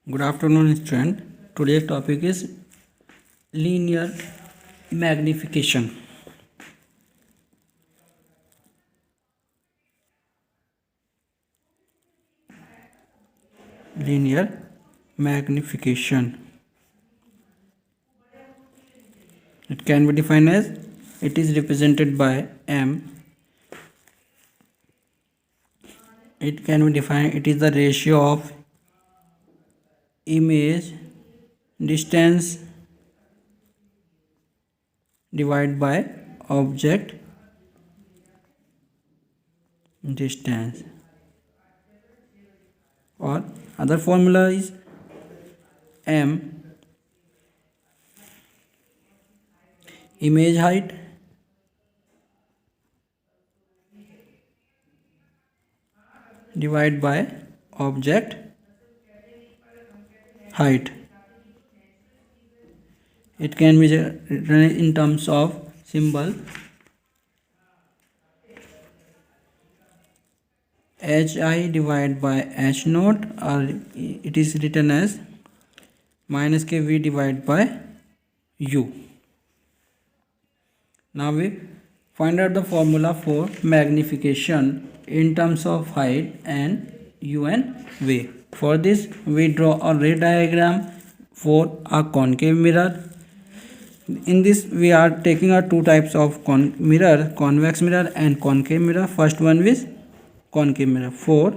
Good afternoon, student. Today's topic is linear magnification. Linear magnification. It can be defined as it is represented by m. It can be defined it is the ratio of image distance divided by object distance, or other formula is m image height divided by object height. It can be written in terms of symbol hi divided by h naught, or it is written as minus kv divided by u. Now we find out the formula for magnification in terms of height and u and v. For this we draw a ray diagram for a concave mirror. In this we are taking two types of mirror, convex mirror and concave mirror. First one is concave mirror. For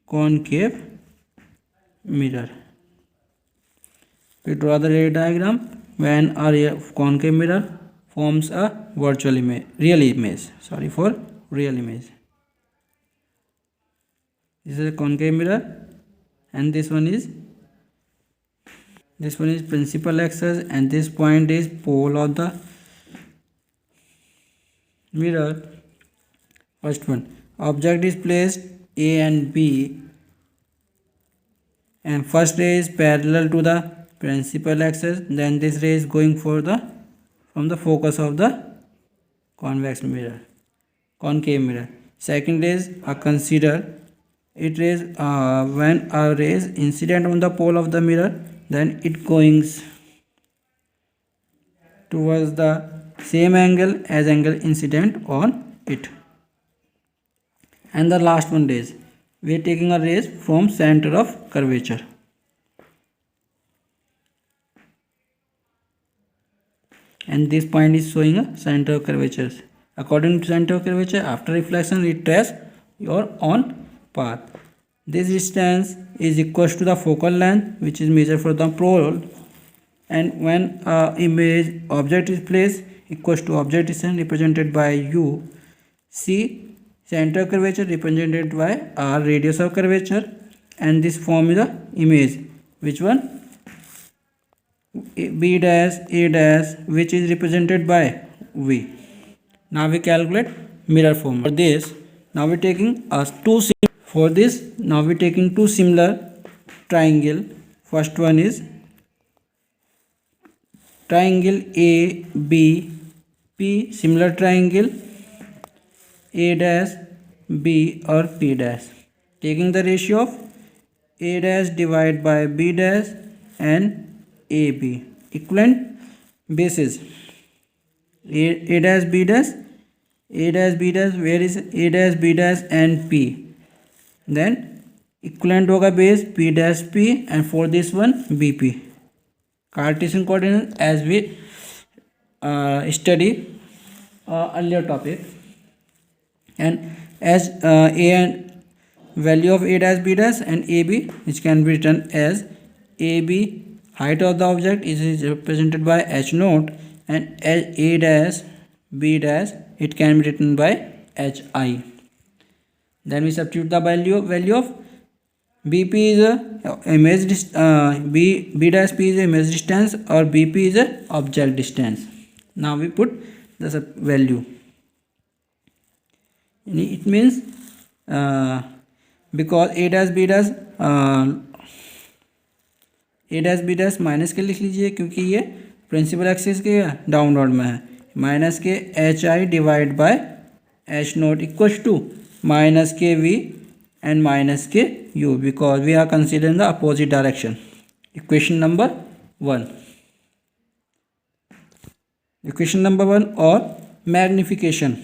concave mirror, we draw the ray diagram when a concave mirror forms a virtual image, real image. For real image. This is a concave mirror, and this one is principal axis, and this point is pole of the mirror. First one, object is placed A and B, and first ray is parallel to the principal axis. Then this ray is going from the focus of the concave mirror. Second is consider it is when a ray is incident on the pole of the mirror, then it goes towards the same angle as angle incident on it. And the last one is we are taking a rays from center of curvature. And this point is showing a center of curvature. According to center of curvature, after reflection it trace your own path. This distance is equal to the focal length, which is measured for the pole, and when image object is placed equals to object distance represented by u. C, center of curvature represented by r, radius of curvature, and this form is the image. Which one? B dash, A dash, which is represented by V. Now we calculate mirror form. For this, now we taking two similar triangle. First one is triangle A B P, similar triangle A dash B or P dash. Taking the ratio of A dash divided by B dash and AB, equivalent bases A dash B dash, where is A dash B dash and P, then equivalent होगा base P dash P, and for this one BP. Cartesian coordinate as we study earlier topic, and as A and value of A dash B dash and AB, which can be written as AB, height of the object is represented by h naught, and A dash B dash, it can be written by hi. Then we substitute the value of BP is a image B dash P is a image distance, or BP is a object distance. Now we put the value. It means because A dash B dash A dash B dash minus के लिख लीजिए, क्योंकि ये principal axis के downward में है. Minus के h i divide by h naught equal to minus के v and minus k u, because we are considering the opposite direction. Equation number 1. Equation number 1, or magnification.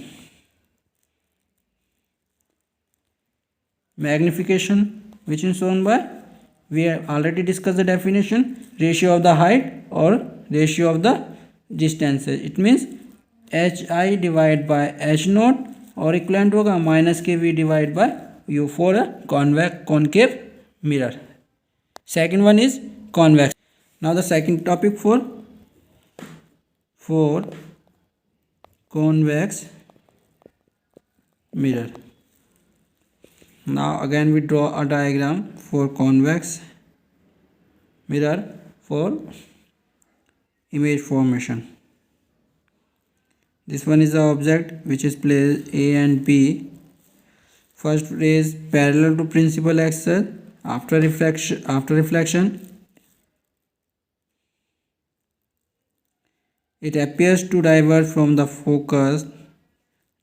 Magnification, which is shown by, we have already discussed the definition, ratio of the height or ratio of the distances. It means hi divided by h naught और equivalent होगा minus के v divide by u for a concave mirror. Second one is convex. Now the second topic for convex mirror. Now again we draw a diagram for convex mirror for image formation. This one is the object which is placed A and B. First rays parallel to principal axis. After reflection, it appears to diverge from the focus.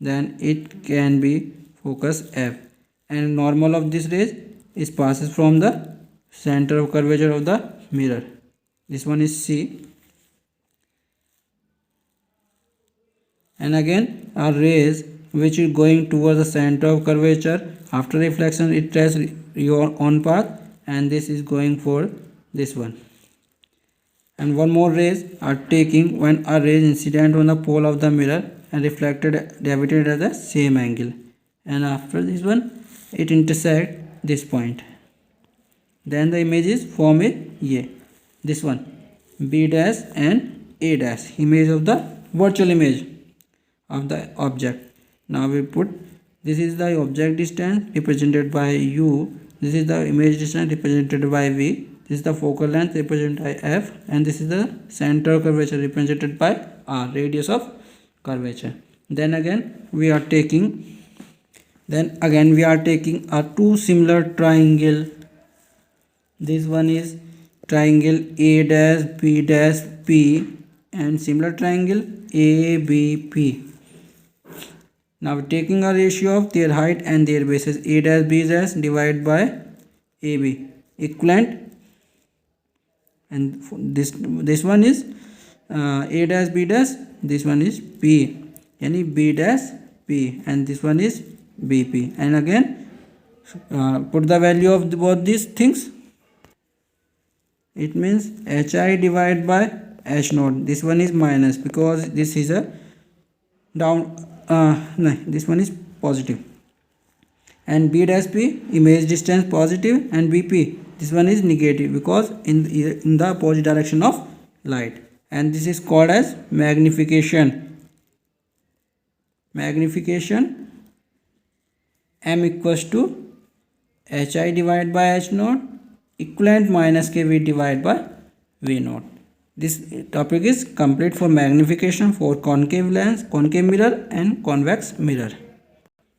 Then it can be focus F, and normal of this rays is passes from the center of curvature of the mirror. This one is C. And again our rays which is going towards the center of curvature, after reflection it traces your own path, and this is going for this one. And one more rays are taking when a ray incident on the pole of the mirror and deviated at the same angle, and after this one it intersect this point. Then the image is form A. This one B dash and A dash, image of the virtual image of the object. Now we put, this is the object distance represented by u, this is the image distance represented by v, this is the focal length represented by f, and this is the center of curvature represented by r, radius of curvature. Then again we are taking a two similar triangle. This one is triangle A dash B dash P, and similar triangle ABP. Now taking a ratio of their height and their bases, A dash B dash divided by AB, equivalent, and this one is A dash B dash, this one is P, yani B dash P, and this one is BP. And again put the value of both these things. It means hi divided by h naught. This one is minus because this is a down. No, this one is positive. And B dash P, image distance positive, and BP, this one is negative because in the opposite direction of light. And this is called as magnification. Magnification, M equals to hi divided by h naught, equivalent minus kV divided by V naught. This topic is complete for magnification for concave lens, concave mirror and convex mirror.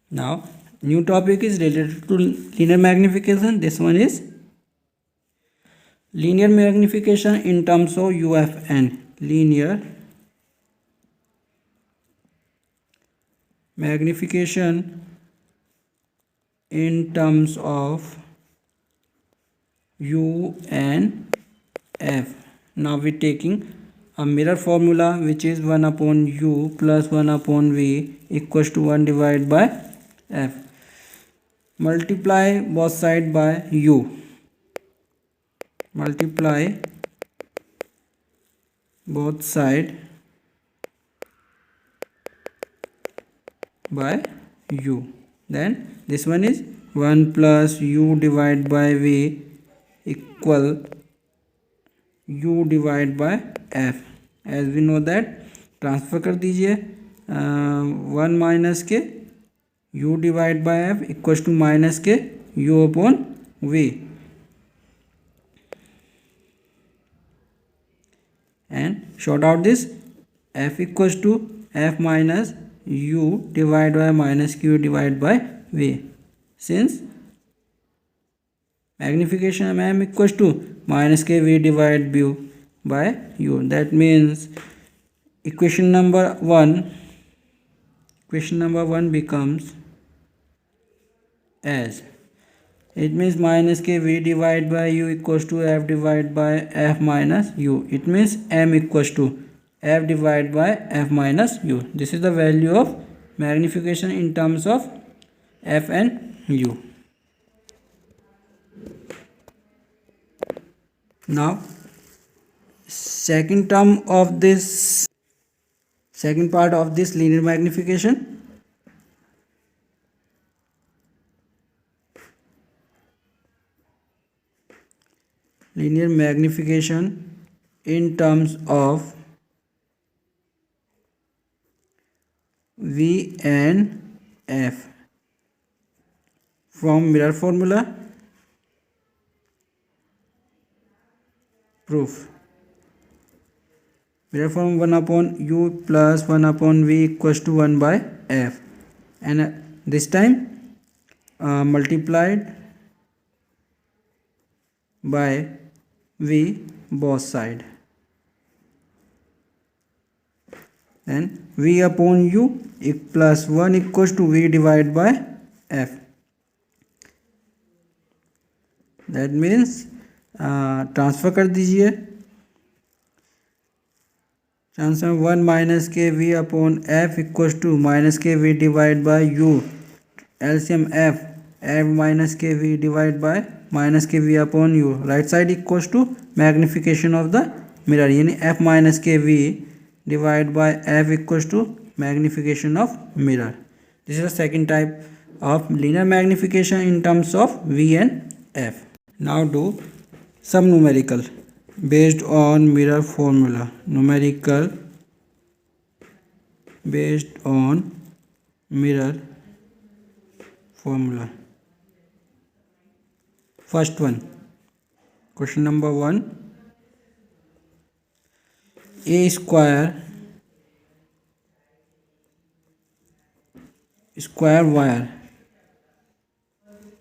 Now new topic is related to linear magnification. This one is linear magnification in terms of UFN. Linear magnification in terms of U and F. Now we taking a mirror formula which is 1 upon U plus 1 upon V equals to 1 divided by F. Multiply both sides by U. Multiply both sides by U. Then this one is 1 plus U divided by V equal U divided by F. As we know that transfer कर दीजिए 1 minus के U divide by F equals to minus के U upon V, and sort out this F equals to F minus U divided by minus Q divided by V. Since magnification of M equals to minus K V divided by U, that means equation number 1 becomes as It means minus k v divided by u equals to f divided by f minus u. It means m equals to f divided by f minus u. This is the value of magnification in terms of f and u. Now second part of this linear magnification. Linear magnification in terms of v and f from mirror formula. Proof. Mirror form 1 upon u plus 1 upon v equals to 1 by f, and this time multiplied by v both side, then v upon u plus 1 equals to v divided by f. That means transfer कर दीजिए. Transfer 1 minus के v upon f equals to minus के v divide by u. LCM f minus के v divide by minus के v upon u. Right side equals to magnification of the mirror, यानी f minus के v divide by f equals to magnification of mirror. This is the second type of linear magnification in terms of v and f. Now do some numerical based on mirror formula. Numerical based on mirror formula. First one, question number 1. A square wire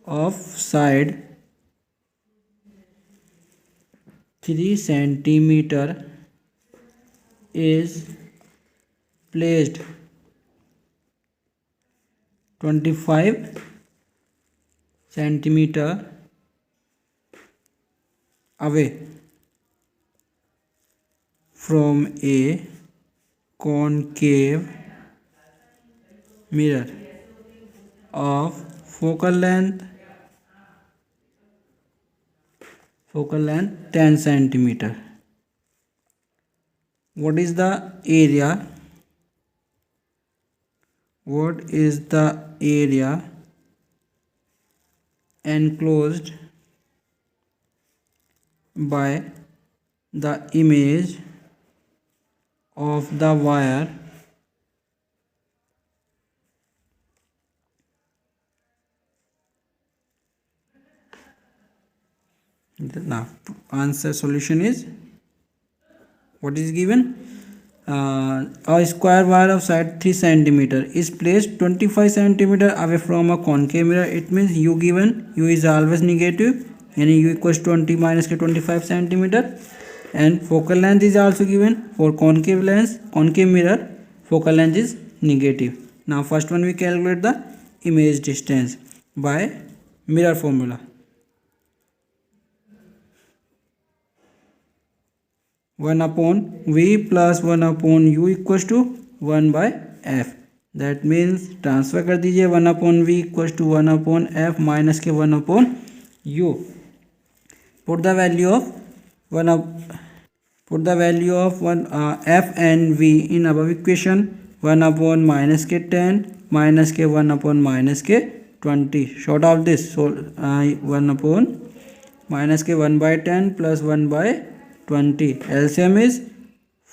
of side 3 centimeter is placed 25 centimeter away from a concave mirror of focal length 10 centimeter. What is the area? What is the area enclosed by the image of the wire now answer solution is what is given. A square wire of side 3 centimeter is placed 25 centimeter away from a concave mirror. It means u given, u is always negative, and u equals 20 minus 25 centimeter, and focal length is also given. For concave mirror, focal length is negative. Now first one we calculate the image distance by mirror formula. 1 upon v plus 1 upon u equals to 1 by f. That means transfer कर दीजिए 1 upon v equals to 1 upon f minus के 1 upon u. Put the value of f and v in above equation. 1 upon minus के 10 minus के 1 upon minus के 20. Short of this, so 1 upon minus के 1 by 10 plus 1 by 20. LCM is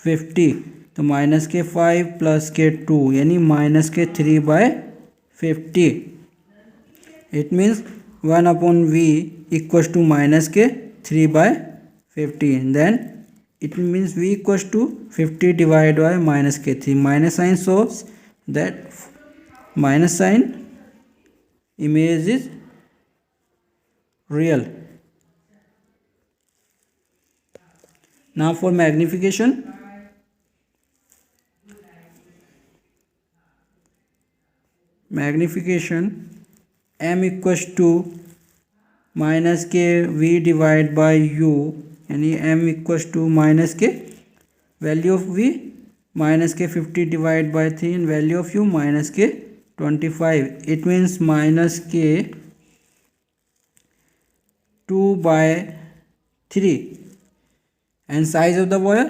50, तो minus के 5 plus के 2 यानी minus के 3 by 50. It means 1 upon v equals to minus के 3 by 50. Then it means v equals to 50 divide by minus के 3. Minus sign shows that minus sign image is real. Now for magnification, m equals to minus k v divided by u, यानी m equals to minus k value of v minus k 50 divided by 3 and value of u minus k 25. It means minus k 2 by 3 and size of the wire.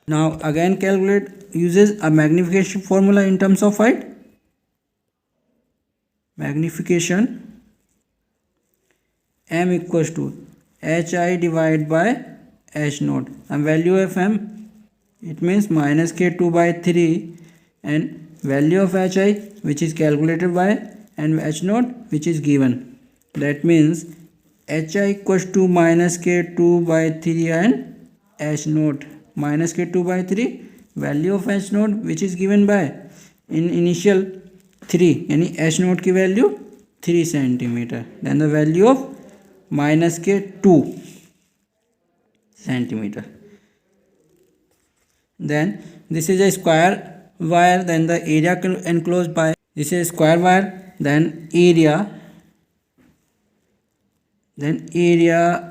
Now again calculate, uses a magnification formula in terms of height. Magnification m equals to hi divided by h naught, and value of m, it means minus k 2 by 3 and value of hi which is calculated by and h naught which is given. That means hi equals to minus k 2 by 3 and h naught. Minus k 2 by 3, value of h naught which is given by in initial 3, यानी h naught की value 3 centimeter. Then the value of minus k 2 centimeter. Then this is a square wire, then the area enclosed by, this is square wire, then area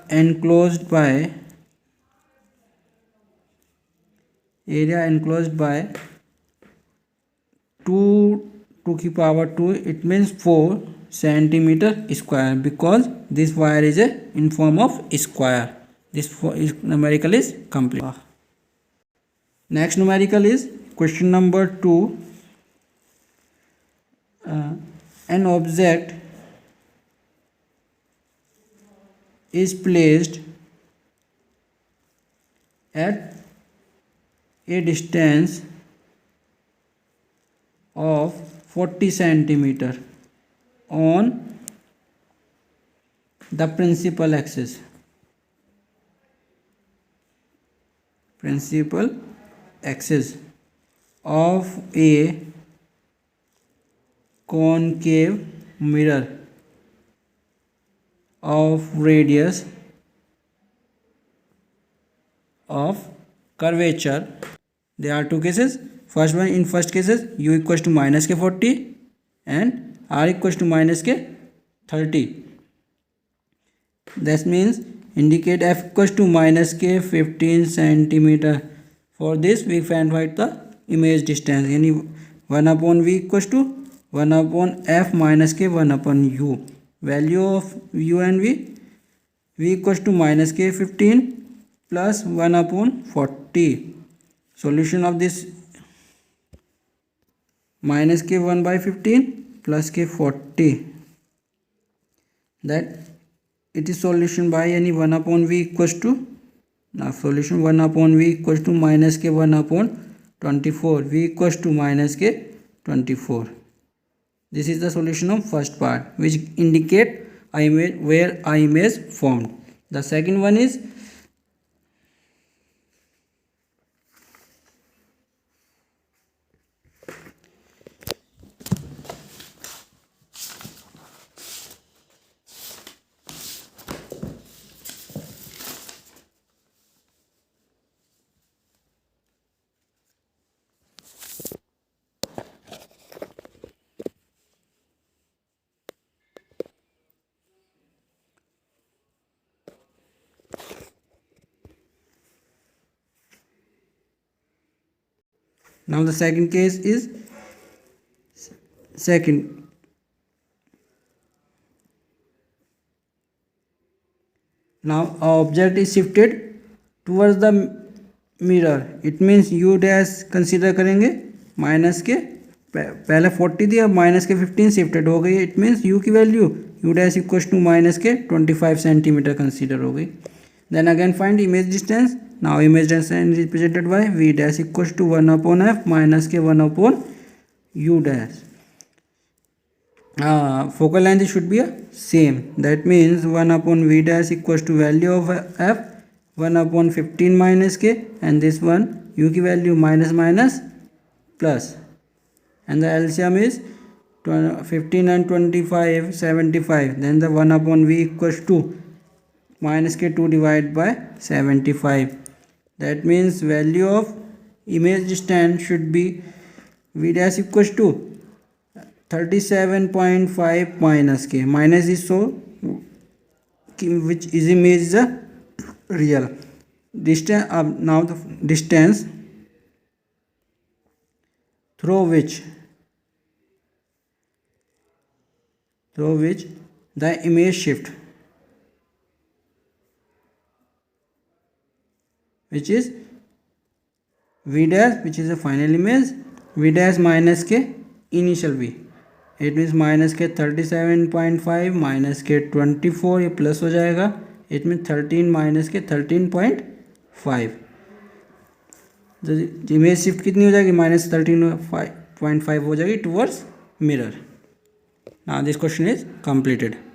enclosed by 2 to the power 2, it means 4 centimeter square, because this wire is in form of square. This numerical is complete. Next numerical is question number 2. An object is placed at a distance of 40 centimeter on the principal axis. Of a concave mirror of radius of curvature. There are two cases. First one, in first cases u equals to minus k 40 and r equals to minus k 30. That means indicate f equals to minus k 15 centimeter. For this we find the image distance, यानी 1 upon v equals to 1 upon f minus k 1 upon u. Value of u and v equals to minus k 15 plus 1 upon 40. Solution of this minus k 1 by 15 plus k 40, that it is solution by any 1 upon v equals to, now solution 1 upon v equals to minus k 1 upon 24, v equals to minus k 24. This is the solution of first part, which indicate a image where a image formed. The second one is now the second case is second. Now our object is shifted towards the mirror. It means u dash consider करेंगे minus के पहले 40 थी, अब minus के 15 shifted हो गई. It means u की value u dash equal to minus के 25 सेंटीमीटर कंसिडर हो गई. Then again find image distance. Now image distance represented by v dash equal to 1 upon f minus के 1 upon u dash. Focal length should be same. That means 1 upon v dash equals to value of f 1 upon 15 minus k, and this one u की value minus minus plus, and the LCM is 15 and 25 75. Then the 1 upon v equals to minus k 2 divided by 75. That means value of image distance should be v dash equals to 37.5 minus k. Minus is so which is image is a real distance. Now the distance through which the image shift, which is v dash, which is a final image, v dash minus के initial v. It means minus के 37.5 minus के 24, ये plus हो जाएगा, it mean 13 minus के 13.5. Image shift कितनी हो जाएगी, -13.5 हो जाएगी towards mirror. Now this question is completed.